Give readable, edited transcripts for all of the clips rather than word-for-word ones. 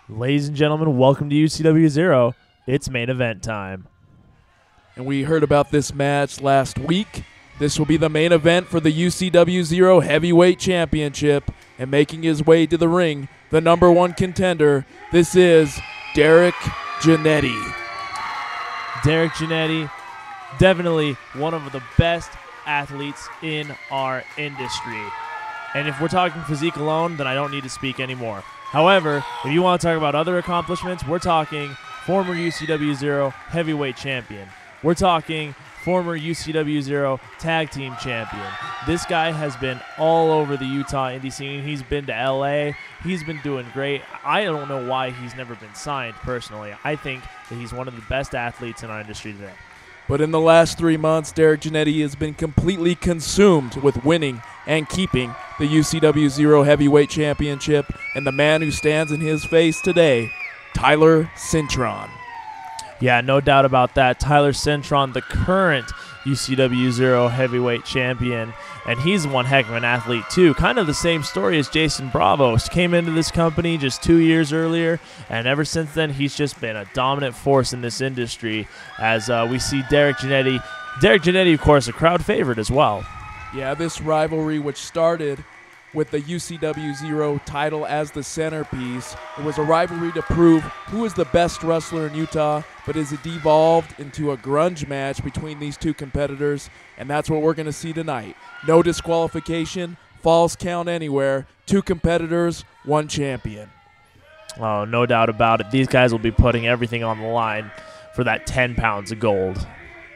Ladies and gentlemen, welcome to UCW-Zero. It's main event time. And we heard about this match last week. This will be the main event for the UCW-Zero Heavyweight Championship. And making his way to the ring, the #1 contender, this is Derrick Jannetty. Derrick Jannetty, definitely one of the best athletes in our industry. And if we're talking physique alone, then I don't need to speak anymore. However, if you want to talk about other accomplishments, we're talking former UCW-Zero Heavyweight Champion. We're talking former UCW-Zero Tag Team Champion. This guy has been all over the Utah indie scene. He's been to LA. He's been doing great. I don't know why he's never been signed personally. I think that he's one of the best athletes in our industry today. But in the last 3 months, Derrick Jannetty has been completely consumed with winning and keeping the UCW-Zero Heavyweight Championship. And the man who stands in his face today, Tyler Cintron. Yeah, no doubt about that. Tyler Cintron, the current UCW-Zero Heavyweight Champion, and he's one heck of an athlete too. Kind of the same story as Jason Bravo. Came into this company just 2 years earlier, and ever since then he's just been a dominant force in this industry as we see Derrick Jannetty. Derrick Jannetty, of course, a crowd favorite as well. Yeah, this rivalry, which started with the UCW-Zero title as the centerpiece, it was a rivalry to prove who is the best wrestler in Utah, but is it devolved into a grudge match between these two competitors, and that's what we're going to see tonight. No disqualification, falls count anywhere, 2 competitors, 1 champion. Oh, no doubt about it. These guys will be putting everything on the line for that 10 pounds of gold.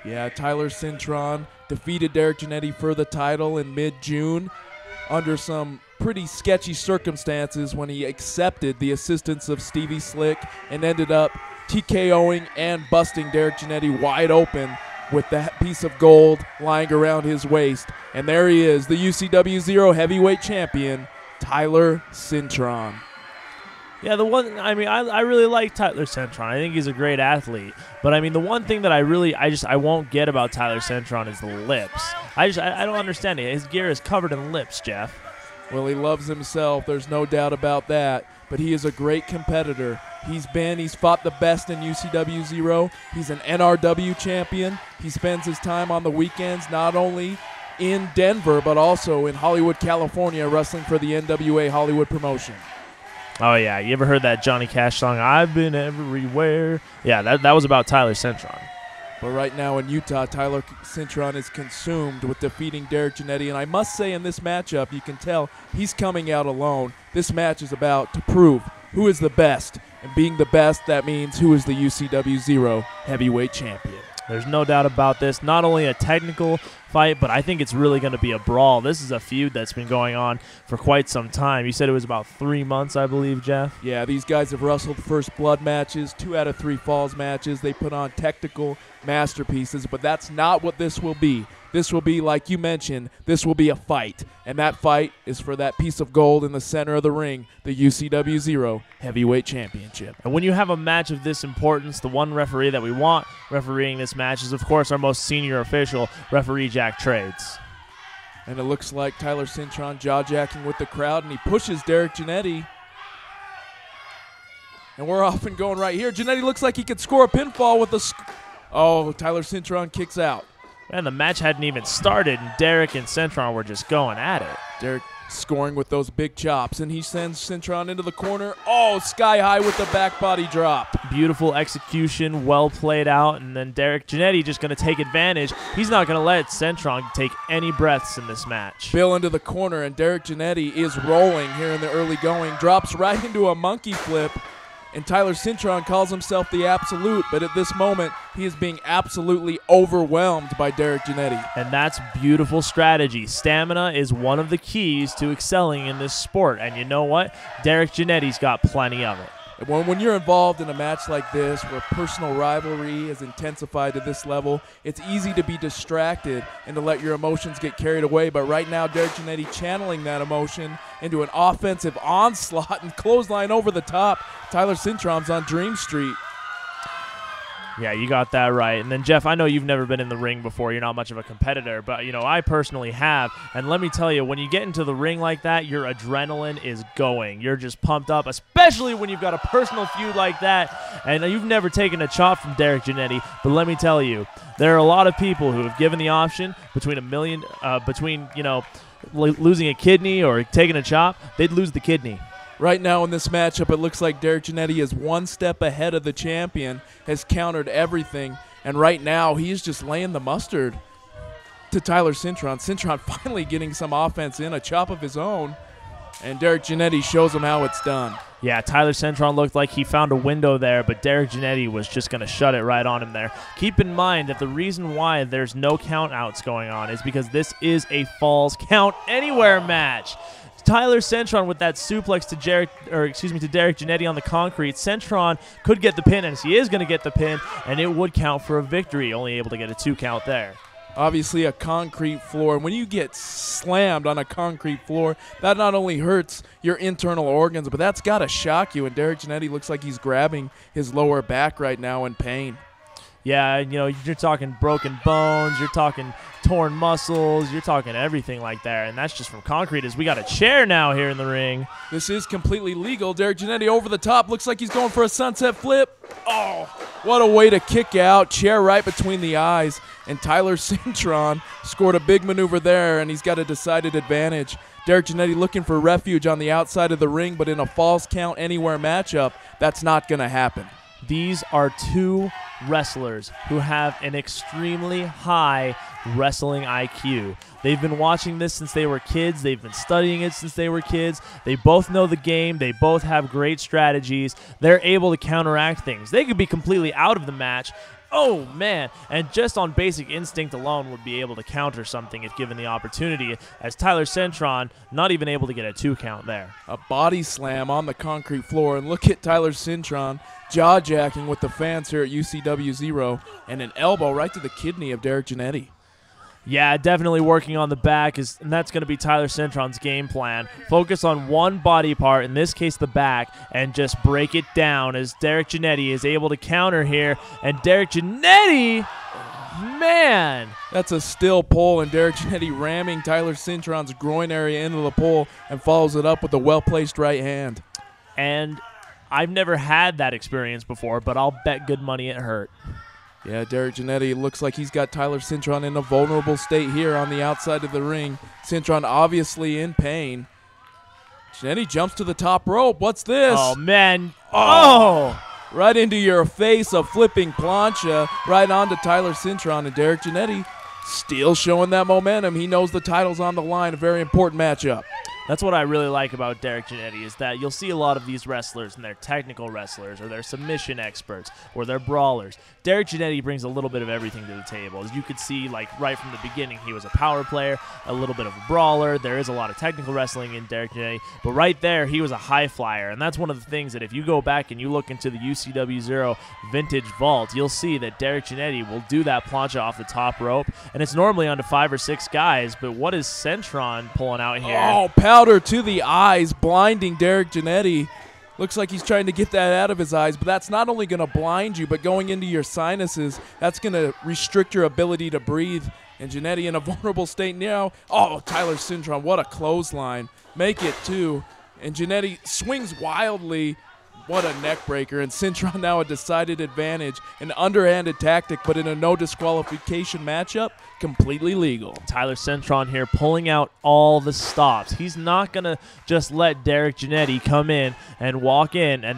Yeah, Tyler Cintron defeated Derrick Jannetty for the title in mid-June under some pretty sketchy circumstances when he accepted the assistance of Stevie Slick and ended up TKOing and busting Derrick Jannetty wide open with that piece of gold lying around his waist. And there he is, the UCW-Zero Heavyweight Champion, Tyler Cintron. Yeah, I really like Tyler Cintron. I think he's a great athlete. But I mean, the one thing that I won't get about Tyler Cintron is the lips. I don't understand it. His gear is covered in lips, Jeff. Well, he loves himself. There's no doubt about that. But he is a great competitor. He's fought the best in UCW-Zero. He's an NRW champion. He spends his time on the weekends not only in Denver, but also in Hollywood, California, wrestling for the NWA Hollywood promotion. Oh, yeah. You ever heard that Johnny Cash song, I've Been Everywhere? Yeah, that was about Tyler Cintron. But right now in Utah, Tyler Cintron is consumed with defeating Derrick Jannetty. And I must say in this matchup, you can tell he's coming out alone. This match is about to prove who is the best. And being the best, that means who is the UCW-Zero Heavyweight Champion. There's no doubt about this. Not only a technical fight, but I think it's really going to be a brawl. This is a feud that's been going on for quite some time. You said it was about 3 months, I believe, Jeff? Yeah, these guys have wrestled first blood matches, 2 out of 3 falls matches. They put on technical masterpieces, but that's not what this will be. This will be, like you mentioned, this will be a fight. And that fight is for that piece of gold in the center of the ring, the UCW-Zero Heavyweight Championship. And when you have a match of this importance, the one referee that we want refereeing this match is, of course, our most senior official, referee Jack Trades. And it looks like Tyler Cintron jaw-jacking with the crowd, and he pushes Derrick Jannetty. And we're off and going right here. Jannetty looks like he could score a pinfall with a... Oh, Tyler Cintron kicks out. Man, the match hadn't even started, and Derrick and Cintron were just going at it. Derrick scoring with those big chops, and he sends Cintron into the corner. Oh, sky high with the back body drop. Beautiful execution, well played out, and then Derrick Jannetty just going to take advantage. He's not going to let Cintron take any breaths in this match. Bill into the corner, and Derrick Jannetty is rolling here in the early going. Drops right into a monkey flip. And Tyler Cintron calls himself the Absolute, but at this moment, he is being absolutely overwhelmed by Derrick Jannetty. And that's beautiful strategy. Stamina is one of the keys to excelling in this sport. And you know what? Derrick Jannetty's got plenty of it. When you're involved in a match like this where personal rivalry is intensified to this level, it's easy to be distracted and to let your emotions get carried away. But right now, Derrick Jannetty channeling that emotion into an offensive onslaught and clothesline over the top. Tyler Cintron's on Dream Street. Yeah, you got that right. And then, Jeff, I know you've never been in the ring before. You're not much of a competitor, but, I personally have. And let me tell you, when you get into the ring like that, your adrenaline is going. You're just pumped up, especially when you've got a personal feud like that. And you've never taken a chop from Derrick Jannetty, but let me tell you, there are a lot of people who have given the option between losing a kidney or taking a chop. They'd lose the kidney. Right now in this matchup, it looks like Derrick Jannetty is one step ahead of the champion, has countered everything, and right now he's just laying the mustard to Tyler Cintron. Cintron finally getting some offense in, a chop of his own, and Derrick Jannetty shows him how it's done. Yeah, Tyler Cintron looked like he found a window there, but Derrick Jannetty was just going to shut it right on him there. Keep in mind that the reason why there's no count-outs going on is because this is a Falls Count Anywhere match. Tyler Cintron with that suplex to Derrick Jannetty on the concrete. Cintron could get the pin, and he is going to get the pin, and it would count for a victory, only able to get a 2 count there. Obviously a concrete floor, and when you get slammed on a concrete floor, that not only hurts your internal organs, but that's got to shock you, and Derrick Jannetty looks like he's grabbing his lower back right now in pain. Yeah, you're talking broken bones, you're talking torn muscles, you're talking everything like that, and that's just from concrete. As we got a chair now here in the ring. This is completely legal. Derrick Jannetty over the top, looks like he's going for a sunset flip. Oh, what a way to kick out. Chair right between the eyes, and Tyler Cintron scored a big maneuver there, and he's got a decided advantage. Derrick Jannetty looking for refuge on the outside of the ring, but in a Falls Count Anywhere matchup, that's not going to happen. These are two wrestlers who have an extremely high wrestling IQ. They've been watching this since they were kids. They've been studying it since they were kids. They both know the game. They both have great strategies. They're able to counteract things. They could be completely out of the match. Oh, man. And just on basic instinct alone would be able to counter something if given the opportunity, as Tyler Cintron not even able to get a 2 count there. A body slam on the concrete floor, and look at Tyler Cintron jaw-jacking with the fans here at UCW-Zero, and an elbow right to the kidney of Derrick Jannetty. Yeah, definitely working on the back, and that's going to be Tyler Cintron's game plan. Focus on one body part, in this case the back, and just break it down as Derrick Jannetty is able to counter here. And Derrick Jannetty, man. That's a still pole, and Derrick Jannetty ramming Tyler Cintron's groin area into the pole and follows it up with a well-placed right hand. And I've never had that experience before, but I'll bet good money it hurt. Yeah, Derrick Jannetty looks like he's got Tyler Cintron in a vulnerable state here on the outside of the ring. Cintron obviously in pain. Jannetty jumps to the top rope. What's this? Oh, man. Oh! Right into your face, a flipping plancha right onto Tyler Cintron, and Derrick Jannetty still showing that momentum. He knows the title's on the line, a very important matchup. That's what I really like about Derrick Jannetty, is that you'll see a lot of these wrestlers, and they're technical wrestlers, or they're submission experts, or they're brawlers. Derrick Jannetty brings a little bit of everything to the table. As you could see, like right from the beginning, he was a power player, a little bit of a brawler. There is a lot of technical wrestling in Derrick Jannetty, but right there, he was a high flyer, and that's one of the things that if you go back and you look into the UCW-Zero Vintage Vault, you'll see that Derrick Jannetty will do that plancha off the top rope, and it's normally onto 5 or 6 guys, but what is Cintron pulling out here? Oh, powder to the eyes, blinding Derrick Jannetty. Looks like he's trying to get that out of his eyes, but that's not only going to blind you, but going into your sinuses, that's going to restrict your ability to breathe. And Jannetty in a vulnerable state now. Oh, Tyler Cintron, what a clothesline. Make it 2. And Jannetty swings wildly. What a neck breaker. And Cintron now a decided advantage. An underhanded tactic, but in a no disqualification matchup, completely legal. Tyler Cintron here pulling out all the stops. He's not going to just let Derrick Jannetty come in and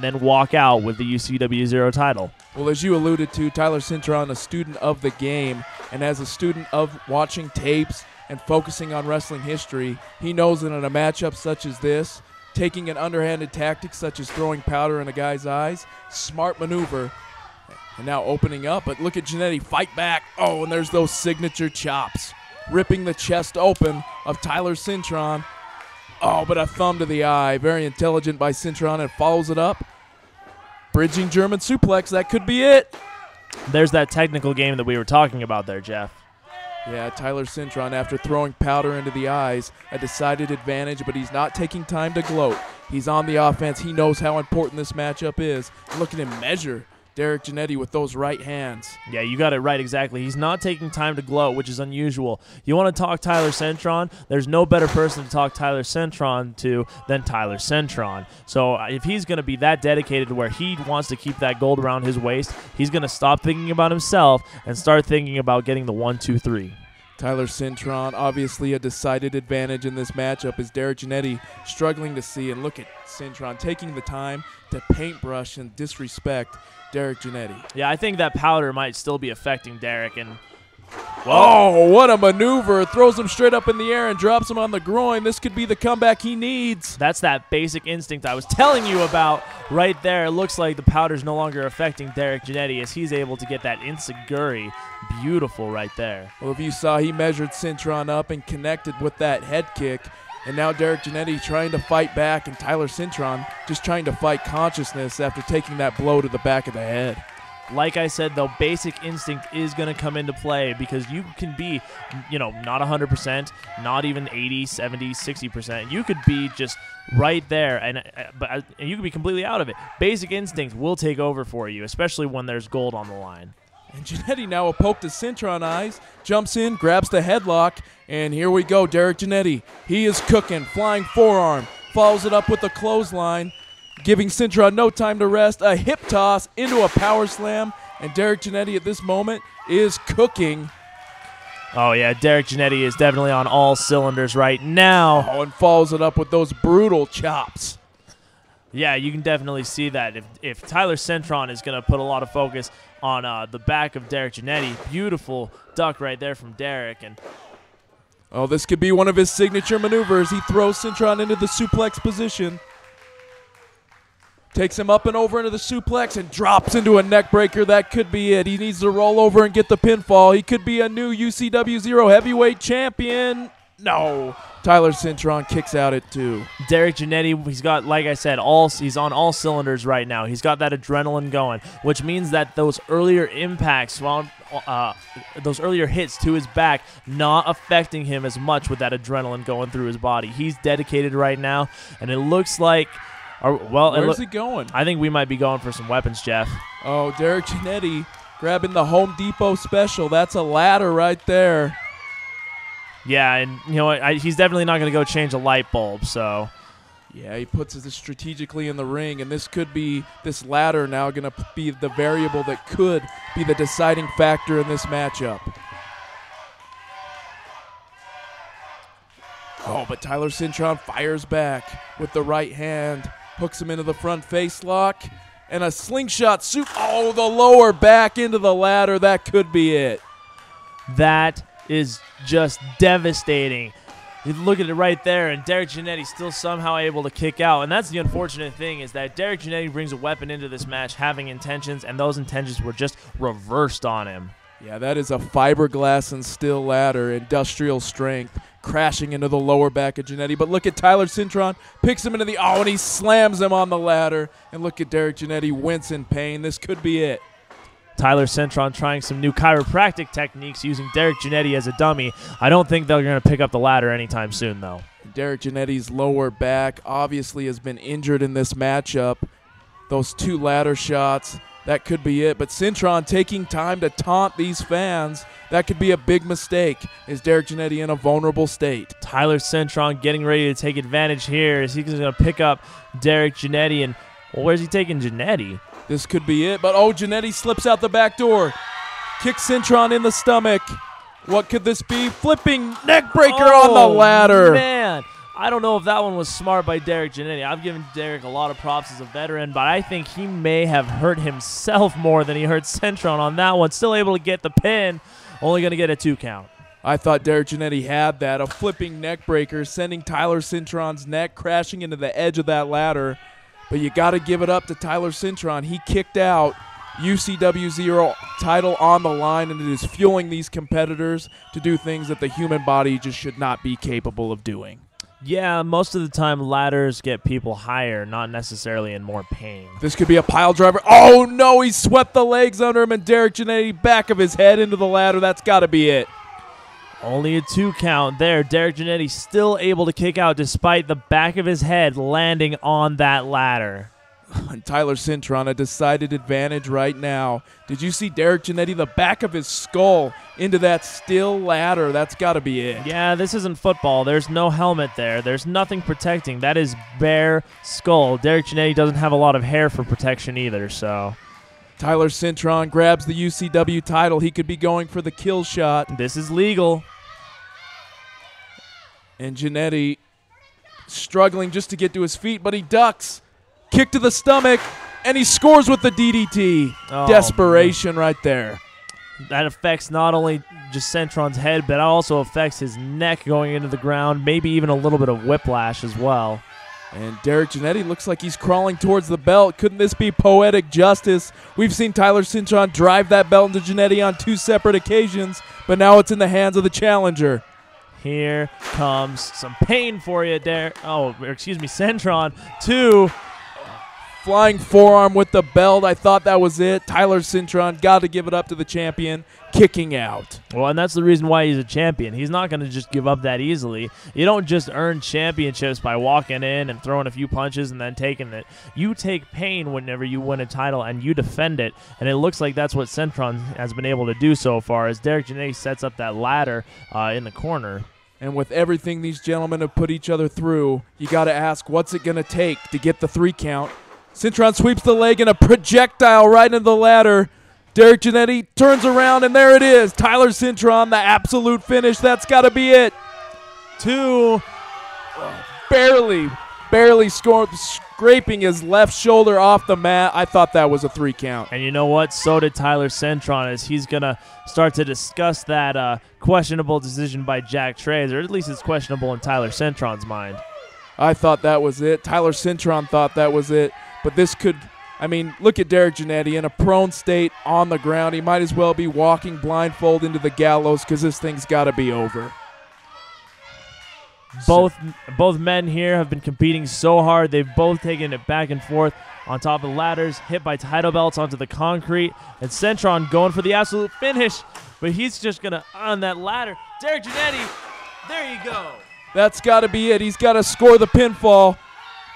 then walk out with the UCW-Zero title. Well, as you alluded to, Tyler Cintron, a student of the game, and as a student of watching tapes and focusing on wrestling history, he knows that in a matchup such as this, taking an underhanded tactic such as throwing powder in a guy's eyes, smart maneuver, and now opening up. But look at Jannetty fight back. Oh, and there's those signature chops, ripping the chest open of Tyler Cintron. Oh, but a thumb to the eye. Very intelligent by Cintron, and follows it up. Bridging German suplex, that could be it. There's that technical game that we were talking about there, Jeff. Yeah, Tyler Cintron, after throwing powder into the eyes, a decided advantage, but he's not taking time to gloat. He's on the offense. He knows how important this matchup is. Look at him measure Derrick Jannetty with those right hands. Yeah, you got it right, exactly. He's not taking time to gloat, which is unusual. You want to talk Tyler Cintron? There's no better person to talk Tyler Cintron to than Tyler Cintron. So if he's going to be that dedicated to where he wants to keep that gold around his waist, he's going to stop thinking about himself and start thinking about getting the 1, 2, 3. Tyler Cintron, obviously a decided advantage in this matchup, as Derrick Jannetty struggling to see. And look at Cintron taking the time to paintbrush and disrespect Derrick Jannetty. Yeah, I think that powder might still be affecting Derrick. And oh, what a maneuver. Throws him straight up in the air and drops him on the groin. This could be the comeback he needs. That's that basic instinct I was telling you about right there. It looks like the powder's no longer affecting Derrick Jannetty as he's able to get that enziguri. Beautiful right there. Well, if you saw, he measured Cintron up and connected with that head kick. And now Derrick Jannetty trying to fight back, and Tyler Cintron just trying to fight consciousness after taking that blow to the back of the head. Like I said, though, basic instinct is going to come into play because you can be, not 100%, not even 80, 70, 60%. You could be just right there, and you could be completely out of it. Basic instinct will take over for you, especially when there's gold on the line. And Jannetty now a poke to Cintron eyes, jumps in, grabs the headlock, and here we go, Derrick Jannetty. He is cooking, flying forearm, follows it up with a clothesline, giving Cintron no time to rest, a hip toss into a power slam, and Derrick Jannetty at this moment is cooking. Oh, yeah, Derrick Jannetty is definitely on all cylinders right now. Oh, and follows it up with those brutal chops. Yeah, you can definitely see that. If Tyler Cintron is going to put a lot of focus on the back of Derrick Jannetty, beautiful duck right there from Derrick. And oh, this could be one of his signature maneuvers. He throws Cintron into the suplex position. Takes him up and over into the suplex and drops into a neck breaker. That could be it. He needs to roll over and get the pinfall. He could be a new UCW-Zero Heavyweight Champion. No. Tyler Cintron kicks out at 2. Derrick Jannetty, he's got, like I said, he's on all cylinders right now. He's got that adrenaline going, which means that those earlier impacts, those earlier hits to his back, not affecting him as much with that adrenaline going through his body. He's dedicated right now, and it looks like, where's he going? I think we might be going for some weapons, Jeff. Oh, Derrick Jannetty grabbing the Home Depot special. That's a ladder right there. Yeah, and he's definitely not going to go change a light bulb, so. Yeah, he puts it strategically in the ring, and this ladder now going to be the variable that could be the deciding factor in this matchup. Oh, but Tyler Cintron fires back with the right hand, hooks him into the front face lock, and a slingshot oh, the lower back into the ladder. That could be it. That is just devastating. You look at it right there, and Derrick Jannetty still somehow able to kick out. And that's the unfortunate thing, is that Derrick Jannetty brings a weapon into this match having intentions, and those intentions were just reversed on him. Yeah, that is a fiberglass and steel ladder, industrial strength, crashing into the lower back of Jannetty. But look at Tyler Cintron, picks him into and he slams him on the ladder. And look at Derrick Jannetty wince in pain. This could be it. Tyler Cintron trying some new chiropractic techniques using Derrick Jannetty as a dummy. I don't think they're going to pick up the ladder anytime soon, though. Derrick Jannetty's lower back obviously has been injured in this matchup. Those 2 ladder shots, that could be it. But Cintron taking time to taunt these fans, that could be a big mistake. Is Derrick Jannetty in a vulnerable state? Tyler Cintron getting ready to take advantage here. Is he going to pick up Derrick Jannetty? And where's he taking Jannetty? This could be it, but Jannetty slips out the back door. Kicks Cintron in the stomach. What could this be? Flipping neck breaker on the ladder. Man, I don't know if that one was smart by Derrick Jannetty. I've given Derrick a lot of props as a veteran, but I think he may have hurt himself more than he hurt Cintron on that one. Still able to get the pin, only going to get a 2 count. I thought Derrick Jannetty had that, a flipping neck breaker, sending Tyler Cintron's neck crashing into the edge of that ladder. But you got to give it up to Tyler Cintron. He kicked out. UCW-Zero title on the line, and it is fueling these competitors to do things that the human body just should not be capable of doing. Yeah, most of the time ladders get people higher, not necessarily in more pain. This could be a pile driver. Oh, no, he swept the legs under him, and Derrick Jannetty back of his head into the ladder. That's got to be it. Only a 2 count there. Derrick Jannetty still able to kick out despite the back of his head landing on that ladder. And Tyler Cintron, a decided advantage right now. Did you see Derrick Jannetty, the back of his skull into that steel ladder? That's got to be it. Yeah, this isn't football. There's no helmet there. There's nothing protecting. That is bare skull. Derrick Jannetty doesn't have a lot of hair for protection either, so. Tyler Cintron grabs the UCW title. He could be going for the kill shot. This is legal. And Jannetty struggling just to get to his feet, but he ducks. Kick to the stomach, and he scores with the DDT. Oh, desperation right there. That affects not only just Cintron's head, but also affects his neck going into the ground, maybe even a little bit of whiplash as well. And Derrick Jannetty looks like he's crawling towards the belt. Couldn't this be poetic justice? We've seen Tyler Cintron drive that belt into Jannetty on 2 separate occasions, but now it's in the hands of the challenger. Here comes some pain for you, Cintron. 2. Flying forearm with the belt. I thought that was it. Tyler Cintron got to give it up to the champion, kicking out. Well, and that's the reason why he's a champion. He's not going to just give up that easily. You don't just earn championships by walking in and throwing a few punches and then taking it. You take pain whenever you win a title and you defend it, and it looks like that's what Cintron has been able to do so far as Derrick Jannetty sets up that ladder in the corner. And with everything these gentlemen have put each other through, you got to ask, what's it going to take to get the 3 count? Cintron sweeps the leg and a projectile right into the ladder. Derrick Jannetty turns around, and there it is. Tyler Cintron, the absolute finish. That's got to be it. 2. Barely scored, scraping his left shoulder off the mat. I thought that was a 3 count. And you know what? So did Tyler Cintron, as he's going to start to discuss that questionable decision by Jack Trey's, or at least it's questionable in Tyler Cintron's mind. I thought that was it. Tyler Cintron thought that was it. But this could, look at Derrick Jannetty in a prone state on the ground. He might as well be walking blindfold into the gallows because this thing's got to be over. Both men here have been competing so hard. They've both taken it back and forth on top of ladders, hit by title belts onto the concrete. And Cintron going for the absolute finish, but he's just going to on that ladder. Derrick Jannetty, there you go. That's got to be it. He's got to score the pinfall.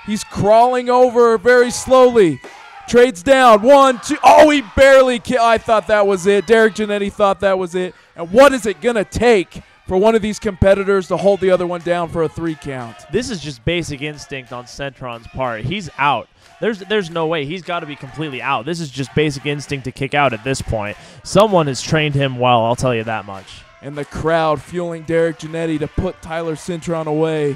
He's crawling over very slowly. Trades down. 1, 2. Oh, he barely I thought that was it. Derrick Jannetty thought that was it. And what is it going to take for one of these competitors to hold the other one down for a 3 count? This is just basic instinct on Cintron's part. He's out. There's no way. He's got to be completely out. This is just basic instinct to kick out at this point. Someone has trained him well, I'll tell you that much. And the crowd fueling Derrick Jannetty to put Tyler Cintron away.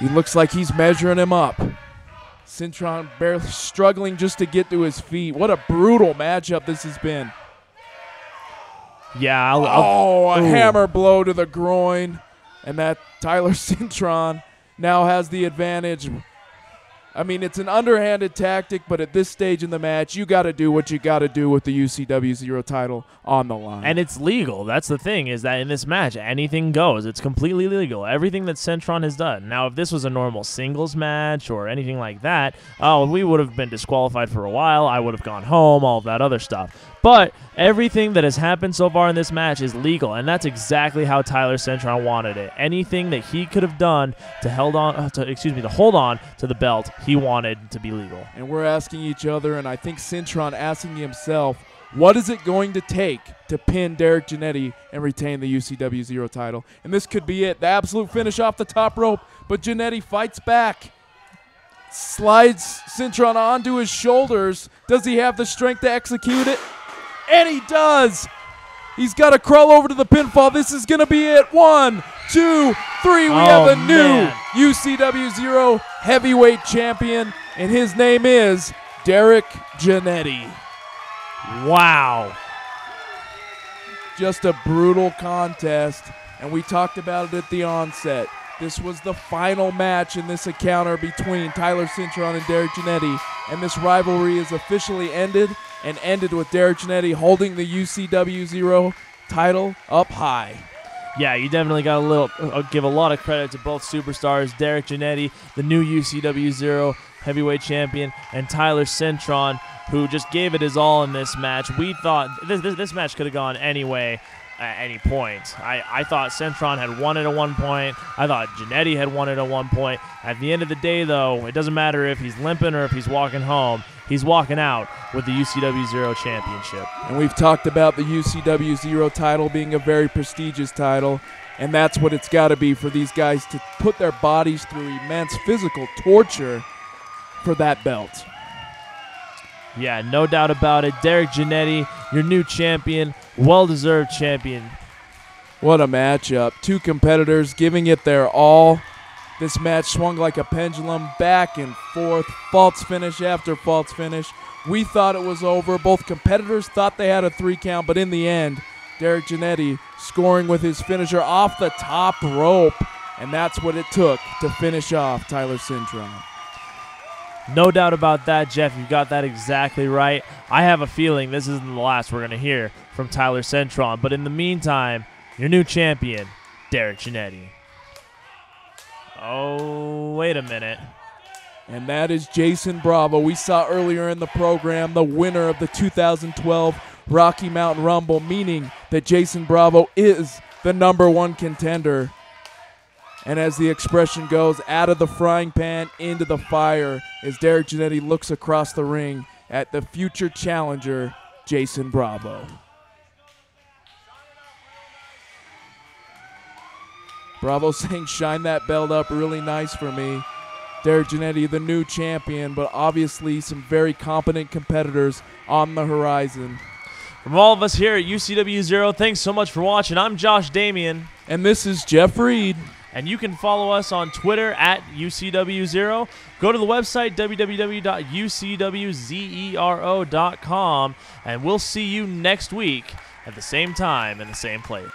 He looks like he's measuring him up. Cintron barely struggling just to get to his feet. What a brutal matchup this has been. Yeah. A hammer blow to the groin. And that Tyler Cintron now has the advantage. It's an underhanded tactic, but at this stage in the match, you got to do what you got to do with the UCW-Zero title on the line. And it's legal. That's the thing, is that in this match, anything goes. It's completely legal. Everything that Cintron has done. Now, if this was a normal singles match or anything like that, we would have been disqualified for a while. I would have gone home, all of that other stuff. But everything that has happened so far in this match is legal, and that's exactly how Tyler Cintron wanted it. Anything that he could have done to hold on to the belt, he wanted to be legal. And we're asking each other, and I think Cintron asking himself, what is it going to take to pin Derrick Jannetty and retain the UCW-Zero title? And this could be it. The absolute finish off the top rope, but Jannetty fights back. Slides Cintron onto his shoulders. Does he have the strength to execute it? And he does. He's got to crawl over to the pinfall. This is going to be it. 1, 2, 3. We have a new UCW-Zero Heavyweight Champion, and his name is Derrick Jannetty. Wow. Just a brutal contest, and we talked about it at the onset. This was the final match in this encounter between Tyler Cintron and Derrick Jannetty, and this rivalry is officially ended, and ended with Derrick Jannetty holding the UCW-Zero title up high. Yeah, you definitely got give a lot of credit to both superstars, Derrick Jannetty, the new UCW-Zero Heavyweight Champion, and Tyler Cintron, who just gave it his all in this match. We thought this match could have gone any way. at any point. I thought Cintron had won it at one point. I thought Jannetty had won it at one point. At the end of the day, though, it doesn't matter if he's limping or if he's walking home. He's walking out with the UCW-Zero Championship. And we've talked about the UCW-Zero title being a very prestigious title, and that's what it's got to be for these guys to put their bodies through immense physical torture for that belt. Yeah, no doubt about it. Derrick Jannetty, your new champion, well-deserved champion. What a matchup. Two competitors giving it their all. This match swung like a pendulum back and forth, false finish after false finish. We thought it was over. Both competitors thought they had a 3 count, but in the end, Derrick Jannetty scoring with his finisher off the top rope, and that's what it took to finish off Tyler Cintron. No doubt about that, Jeff. You got that exactly right. I have a feeling this isn't the last we're going to hear from Tyler Cintron. But in the meantime, your new champion, Derrick Jannetty. Oh, wait a minute. And that is Jason Bravo. We saw earlier in the program the winner of the 2012 Rocky Mountain Rumble, meaning that Jason Bravo is the #1 contender. And as the expression goes, out of the frying pan into the fire, as Derrick Jannetty looks across the ring at the future challenger, Jason Bravo. Bravo saying, shine that belt up really nice for me. Derrick Jannetty, the new champion, but obviously some very competent competitors on the horizon. From all of us here at UCW-Zero, thanks so much for watching. I'm Josh Damian. And this is Jeff Reed. And you can follow us on Twitter at UCW-Zero. Go to the website, www.ucwzero.com, and we'll see you next week at the same time and the same place.